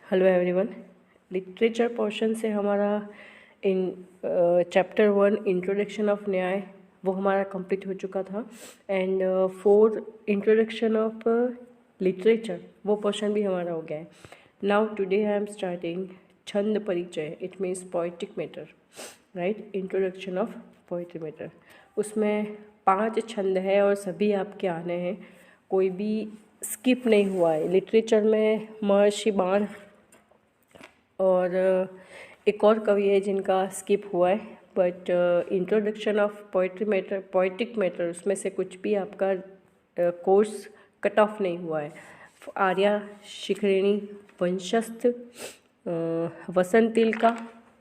Hello everyone. Literature portion से हमारा in chapter 1 introduction of न्याय वो हमारा कंप्लीट हो चुका था एंड 4 इंट्रोडक्शन ऑफ लिटरेचर वो पोर्शन भी हमारा हो गया है। Now today I am starting छंद परिचय, it means poetic matter, right. Introduction of poetry matter, उसमें 5 छंद है और सभी आपके आने हैं, कोई भी स्किप नहीं हुआ है। लिटरेचर में महर्षि बाण और एक और कवि है जिनका स्किप हुआ है, but introduction of poetry matter, poetic matter, उसमें से कुछ भी आपका कोर्स कट ऑफ नहीं हुआ है। आर्या, शिखरिणी, वंशस्थ, वसंतिल का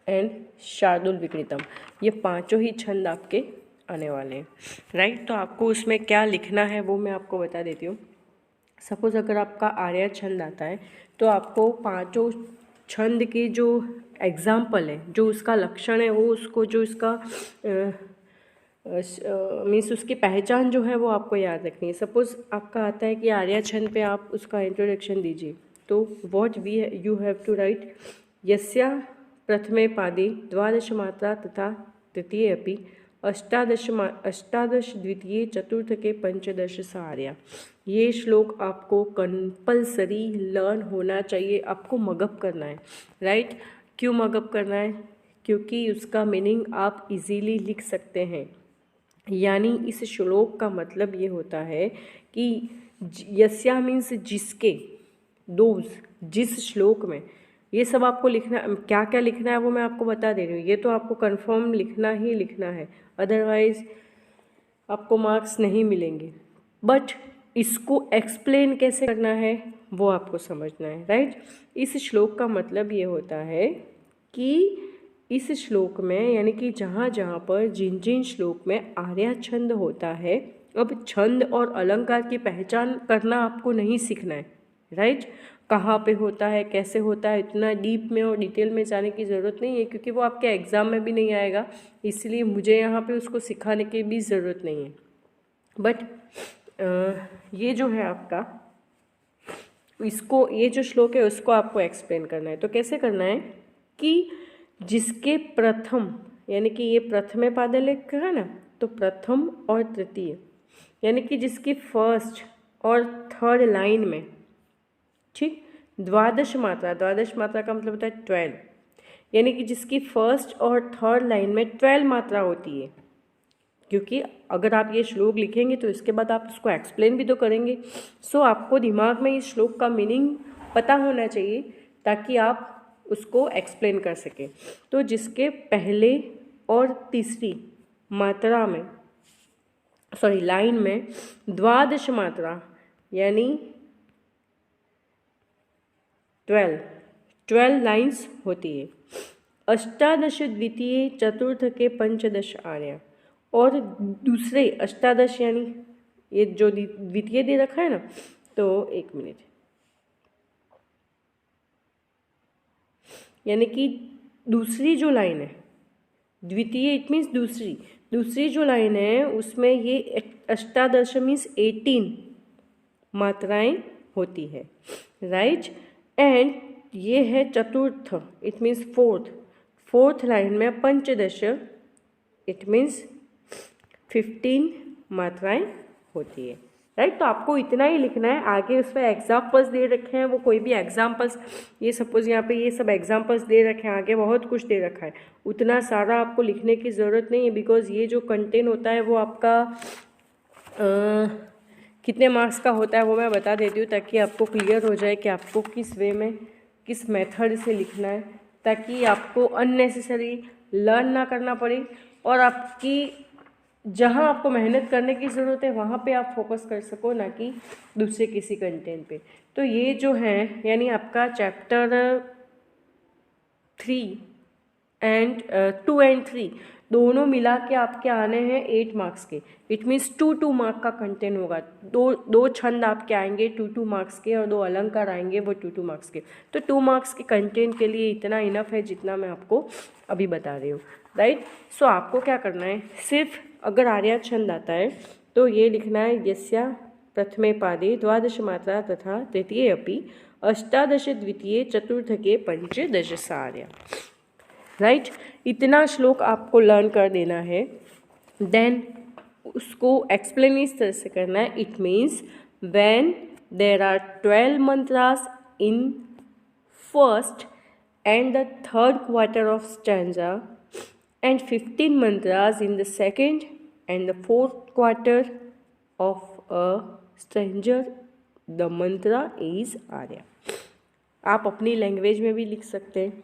एंड शार्दुल विक्रीतम, ये 5 ही छंद आपके आने वाले हैं, राइट। तो आपको उसमें क्या लिखना है वो मैं आपको बता देती हूँ। सपोज़ अगर आपका आर्या छंद आता है तो आपको 5 छंद के जो एग्जाम्पल है, जो उसका लक्षण है, वो उसको जो इसका मीन्स उसकी पहचान जो है वो आपको याद रखनी है। सपोज़ आपका आता है कि आर्या छंद पे आप उसका इंट्रोडक्शन दीजिए, तो what we you have to write, यस्या प्रथमे पादे 12 मात्रा तथा तृतीय अपि 18 द्वितीय चतुर्थ के 15 सा आर्या। ये श्लोक आपको कंपल्सरी लर्न होना चाहिए, आपको मगअप करना है, राइट। क्यों मगअप करना है? क्योंकि उसका मीनिंग आप इजीली लिख सकते हैं। यानी इस श्लोक का मतलब ये होता है कि यस्या मीन्स जिसके, दोज, जिस श्लोक में, ये सब आपको लिखना, क्या क्या लिखना है वो मैं आपको बता दे रही हूँ। ये तो आपको कंफर्म लिखना ही लिखना है, अदरवाइज आपको मार्क्स नहीं मिलेंगे। बट इसको एक्सप्लेन कैसे करना है वो आपको समझना है, राइट। इस श्लोक का मतलब ये होता है कि इस श्लोक में, यानी कि जहाँ जहाँ पर जिन जिन श्लोक में आर्या छंद होता है, अब छंद और अलंकार की पहचान करना आपको नहीं सीखना है, राइट। कहाँ पे होता है, कैसे होता है, इतना डीप में और डिटेल में जाने की ज़रूरत नहीं है, क्योंकि वो आपके एग्ज़ाम में भी नहीं आएगा, इसलिए मुझे यहाँ पे उसको सिखाने की भी ज़रूरत नहीं है। बट ये जो है आपका, इसको, ये जो श्लोक है उसको आपको एक्सप्लेन करना है। तो कैसे करना है कि जिसके प्रथम, यानी कि ये प्रथमे पादे लिखा है ना, तो प्रथम और तृतीय, यानी कि जिसकी फर्स्ट और थर्ड लाइन में, ठीक, 12 मात्रा, 12 मात्रा का मतलब होता है 12, यानी कि जिसकी फर्स्ट और थर्ड लाइन में 12 मात्रा होती है। क्योंकि अगर आप ये श्लोक लिखेंगे तो इसके बाद आप उसको एक्सप्लेन भी तो करेंगे। सो आपको दिमाग में इस श्लोक का मीनिंग पता होना चाहिए ताकि आप उसको एक्सप्लेन कर सकें। तो जिसके पहले और तीसरी मात्रा में, सॉरी लाइन में 12 मात्रा यानी 12 लाइन्स होती है। 18 द्वितीय चतुर्थ के 15 आर्या, और दूसरे 18 यानी ये जो द्वितीय दे रखा है ना, तो एक मिनट, यानी कि दूसरी जो लाइन है, द्वितीय इट मीन्स दूसरी जो लाइन है उसमें ये 18 मीन्स 18 मात्राएं होती है, राइट। एंड ये है चतुर्थ, इट मीन्स फोर्थ लाइन में 15, इट मीन्स 15 मात्राएं होती है, राइट। तो आपको इतना ही लिखना है। आगे उसमें एग्जाम्पल्स दे रखे हैं, वो कोई भी एग्जाम्पल्स, ये सपोज यहाँ पे ये सब एग्जाम्पल्स दे रखे हैं, आगे बहुत कुछ दे रखा है, उतना सारा आपको लिखने की ज़रूरत नहीं है, बिकॉज ये जो कंटेंट होता है वो आपका कितने मार्क्स का होता है वो मैं बता देती हूँ, ताकि आपको क्लियर हो जाए कि आपको किस वे में, किस मेथड से लिखना है, ताकि आपको अननेसेसरी लर्न ना करना पड़े और आपकी जहाँ आपको मेहनत करने की ज़रूरत है वहाँ पे आप फोकस कर सको, ना कि दूसरे किसी कंटेंट पे। तो ये जो है, यानी आपका चैप्टर 3 एंड 2 एंड 3 दोनों मिला के आपके आने हैं 8 मार्क्स के। इट मीन्स 2 मार्क का कंटेंट होगा। दो छंद आपके आएंगे 2 मार्क्स के, और 2 अलंकार आएंगे वो 2 मार्क्स के। तो 2 मार्क्स के कंटेंट के लिए इतना इनफ है जितना मैं आपको अभी बता रही हूँ, राइट। सो आपको क्या करना है, सिर्फ अगर आर्या छंद आता है तो ये लिखना है, यस्या प्रथमे पादे 12 मात्रा तथा तृतीय अपि अष्टादश द्वितीय चतुर्थके पंचदश सार्या। राइट, इतना श्लोक आपको लर्न कर देना है। देन उसको एक्सप्लेन इस तरह से करना है। It means when there are 12 mantras in first and the third quarter of stanza and 15 mantras in the second and the fourth quarter of a stanza, the mantra is Arya। आप अपनी language में भी लिख सकते हैं।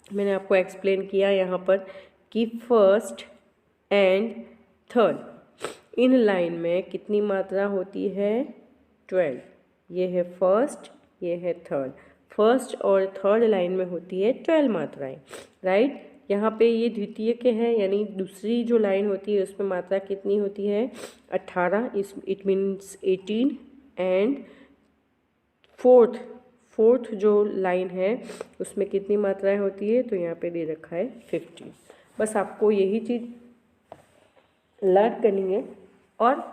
मैंने आपको एक्सप्लेन किया यहाँ पर कि first and third in line में कितनी मात्रा होती है, 12। ये है फर्स्ट, ये है थर्ड। फर्स्ट और थर्ड लाइन में होती है 12 मात्राएं। राइट, यहाँ पे ये द्वितीय के हैं, यानी दूसरी जो लाइन होती है उसमें मात्रा कितनी होती है, 18। It means 18। एंड फोर्थ जो लाइन है उसमें कितनी मात्राएं होती है, तो यहाँ पे दे रखा है 15। बस आपको यही चीज़ लर्न करनी है और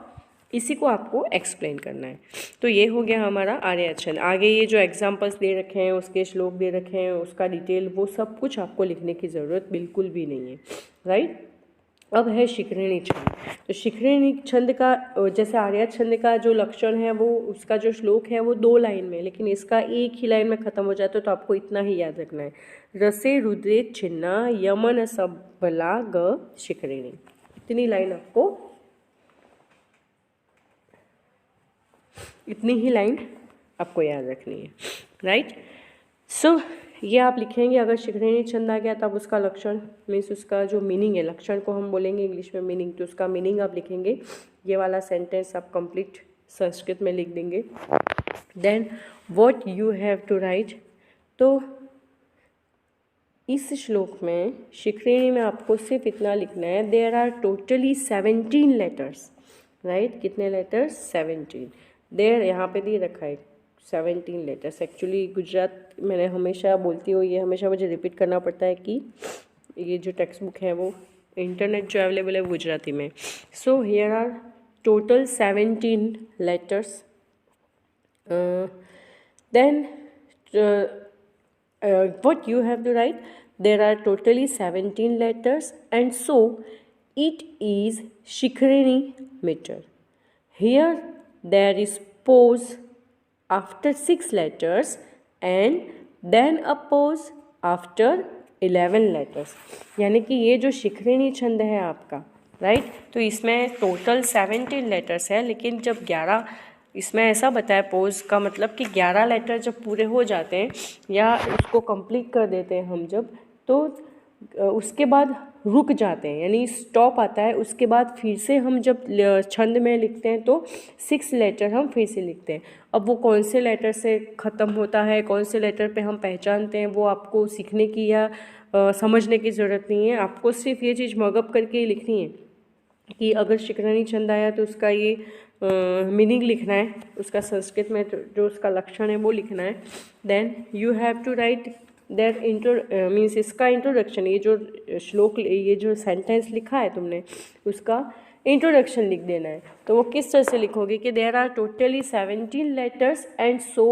इसी को आपको एक्सप्लेन करना है। तो ये हो गया हमारा आर्य छंद। आगे ये जो एग्जाम्पल्स दे रखे हैं, उसके श्लोक दे रखे हैं, उसका डिटेल, वो सब कुछ आपको लिखने की ज़रूरत बिल्कुल भी नहीं है। राइट, अब है शिखरिणी छंद। तो शिखरिणी छंद का, जैसे आर्य छंद का जो लक्षण है, वो उसका जो श्लोक है वो 2 लाइन में, लेकिन इसका एक ही लाइन में ख़त्म हो जाता है। तो आपको इतना ही याद रखना है, रसे रुद्रे छिन्ना यमन सबला ग शिखरिणी। इतनी लाइन आपको, इतनी ही लाइन आपको याद रखनी है। राइट, सो ये आप लिखेंगे। अगर शिखरिणी छंद आ गया तब उसका लक्षण मीन्स उसका जो मीनिंग है, लक्षण को हम बोलेंगे इंग्लिश में मीनिंग, तो उसका मीनिंग आप लिखेंगे। ये वाला सेंटेंस आप कंप्लीट संस्कृत में लिख देंगे। Then what you have to write, तो इस श्लोक में शिखरिणी में आपको सिर्फ इतना लिखना है, there are totally 17 letters. Right, कितने लेटर्स, 17। देर यहाँ पे दे रखा है 17 लेटर्स। एक्चुअली गुजरात मैंने हमेशा बोलती हूँ, ये हमेशा मुझे रिपीट करना पड़ता है कि ये जो टेक्स्ट बुक है वो इंटरनेट जो अवेलेबल है वो गुजराती में। So here are total 17 letters. Then what you have to write, there are totally 17 letters and so it is Shikrini meter. Here there is pause after 6 letters and then a pause after 11 letters। यानी कि ये जो शिखरिणी छंद है आपका, right, तो इसमें total 17 letters है, लेकिन जब 11, इसमें ऐसा बताया पोज का मतलब कि 11 लेटर जब पूरे हो जाते हैं या उसको कंप्लीट कर देते हैं हम जब, तो उसके बाद रुक जाते हैं, यानी स्टॉप आता है। उसके बाद फिर से हम जब छंद में लिखते हैं तो 6 लेटर हम फिर से लिखते हैं। अब वो कौन से लेटर से ख़त्म होता है, कौन से लेटर पे हम पहचानते हैं, वो आपको सीखने की या समझने की ज़रूरत नहीं है। आपको सिर्फ ये चीज़ मगअप करके ही लिखनी है कि अगर शिखरिणी छंद आया तो उसका ये मीनिंग लिखना है, उसका संस्कृत में जो उसका लक्षण है वो लिखना है। Then you have to write that means इसका इंट्रोडक्शन, ये जो श्लोक, ये जो सेंटेंस लिखा है तुमने, उसका इंट्रोडक्शन लिख देना है। तो वो किस तरह से लिखोगे कि there are totally 17 letters and so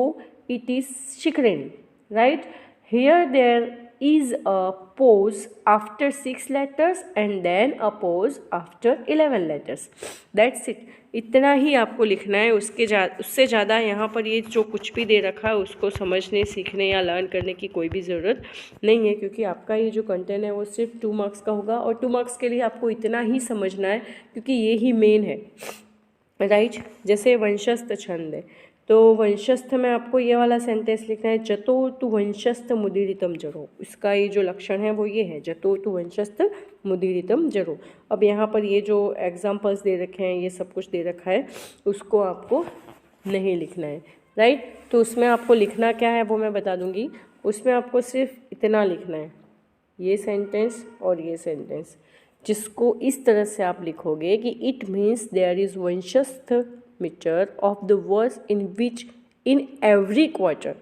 it is shikharini. Right, here there is a pause after 6 letters and then a pause after 11 letters. That's it. इतना ही आपको लिखना है, उससे ज़्यादा यहाँ पर ये जो कुछ भी दे रखा है उसको समझने, सीखने या लर्न करने की कोई भी ज़रूरत नहीं है, क्योंकि आपका ये जो कंटेंट है वो सिर्फ 2 मार्क्स का होगा और 2 मार्क्स के लिए आपको इतना ही समझना है, क्योंकि ये ही मेन है। राइट, जैसे वंशस्थ छंद है, तो वंशस्थ में आपको ये वाला सेंटेंस लिखना है, जतो तु वंशस्थ मुदीरितम जरो। इसका ये जो लक्षण है वो ये है, जतो तु वंशस्थ मुदीरितम जरो। अब यहाँ पर ये जो एग्जाम्पल्स दे रखे हैं, ये सब कुछ दे रखा है, उसको आपको नहीं लिखना है। राइट, तो उसमें आपको लिखना क्या है वो मैं बता दूँगी। उसमें आपको सिर्फ इतना लिखना है, ये सेंटेंस और ये सेंटेंस, जिसको इस तरह से आप लिखोगे कि it means there is vanshastha meter of the words in which in every quarter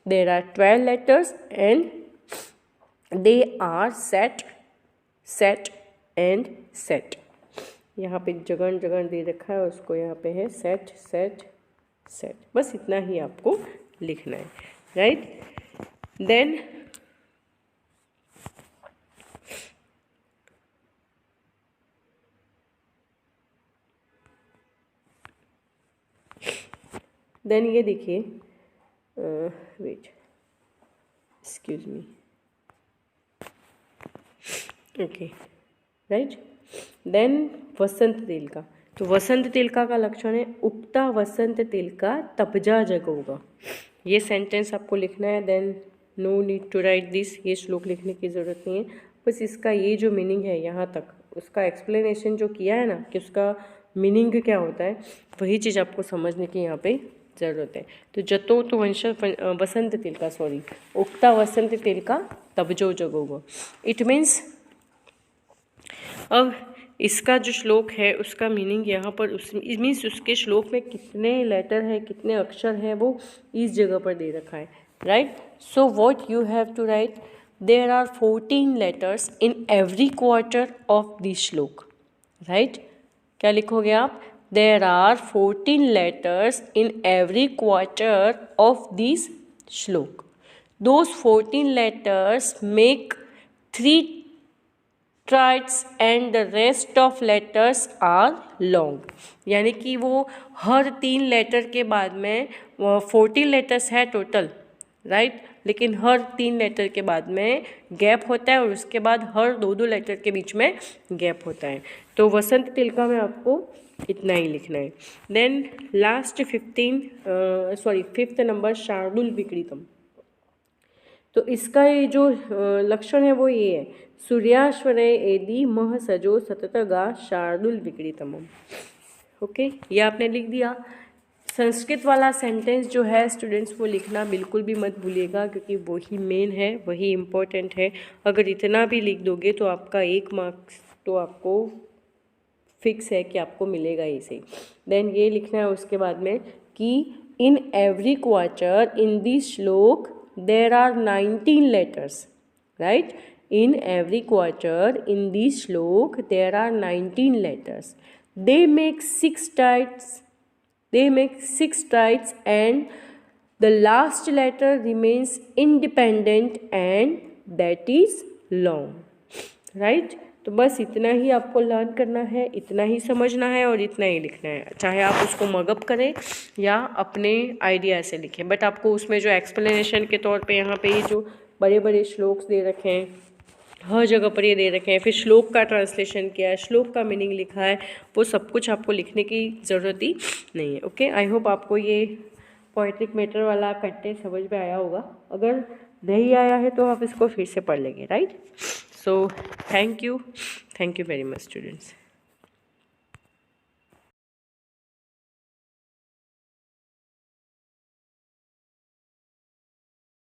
there are 12 letters and they are set and set। यहाँ पे जगह जगह दे रखा है, उसको यहाँ पे है सेट सेट सेट। बस इतना ही आपको लिखना है। राइट। देन ये देखिए, wait, excuse me, okay, right. Then vasanta tilaka, तो वसंत तिलका का लक्षण है उगता वसंत तिलका तपजा जगोगा। ये सेंटेंस आपको लिखना है। Then no need to write this, ये श्लोक लिखने की ज़रूरत नहीं है, बस इसका ये जो मीनिंग है यहाँ तक उसका एक्सप्लेनेशन जो किया है ना कि उसका मीनिंग क्या होता है, वही चीज़ आपको समझने की यहाँ पे ज़रूरत है। तो जतो तो वसंत तिलका, सॉरी, उगता वसंत तिलका तपजो जगोगा, इट मीन्स, अब इसका जो श्लोक है उसका मीनिंग यहाँ पर उस मीन्स उसके श्लोक में कितने लेटर है, कितने अक्षर हैं, वो इस जगह पर दे रखा है, right. So what you have to write, there are 14 letters in every quarter of this shloka, right. क्या लिखोगे आप, there are 14 letters in every quarter of this shloka, those 14 letters make 3 triads and the rest of letters are long, यानी कि वो हर 3 letter के बाद में 14 letters है टोटल, राइट, लेकिन हर 3 लेटर के बाद में गैप होता है और उसके बाद हर 2-2 लेटर के बीच में गैप होता है। तो वसंत तिलका में आपको इतना ही लिखना है। Then last 5th number shardul vikritam, तो इसका ये जो लक्षण है वो ये है, सूर्याश्वरे एदि मह सजो सतत गा शार्दुल विक्रीतमम। ओके, ये आपने लिख दिया। संस्कृत वाला सेंटेंस जो है स्टूडेंट्स वो लिखना बिल्कुल भी मत भूलिएगा, क्योंकि वही मेन है, वही इम्पोर्टेंट है। अगर इतना भी लिख दोगे तो आपका 1 मार्क्स तो आपको फिक्स है कि आपको मिलेगा ही सही। देन ये लिखना है उसके बाद में कि इन एवरी क्वार्टर इन दिस श्लोक there are 19 letters, right? In every quarter in this shlok there are 19 letters. They make 6 trites and the last letter remains independent and that is long, right? तो बस इतना ही आपको learn करना है, इतना ही समझना है और इतना ही लिखना है, चाहे आप उसको मगअप करें या अपने आइडिया से लिखें। बट आपको उसमें जो एक्सप्लेनेशन के तौर पे यहाँ पे ये जो बड़े बड़े श्लोक्स दे रखे हैं, हर जगह पर ये दे रखे हैं, फिर श्लोक का ट्रांसलेशन किया है, श्लोक का मीनिंग लिखा है, वो सब कुछ आपको लिखने की ज़रूरत ही नहीं है। ओके, आई होप आपको ये पोएट्रिक मैटर वाला कंटेंट समझ में आया होगा। अगर नहीं आया है तो आप इसको फिर से पढ़ लेंगे, right. So thank you very much students.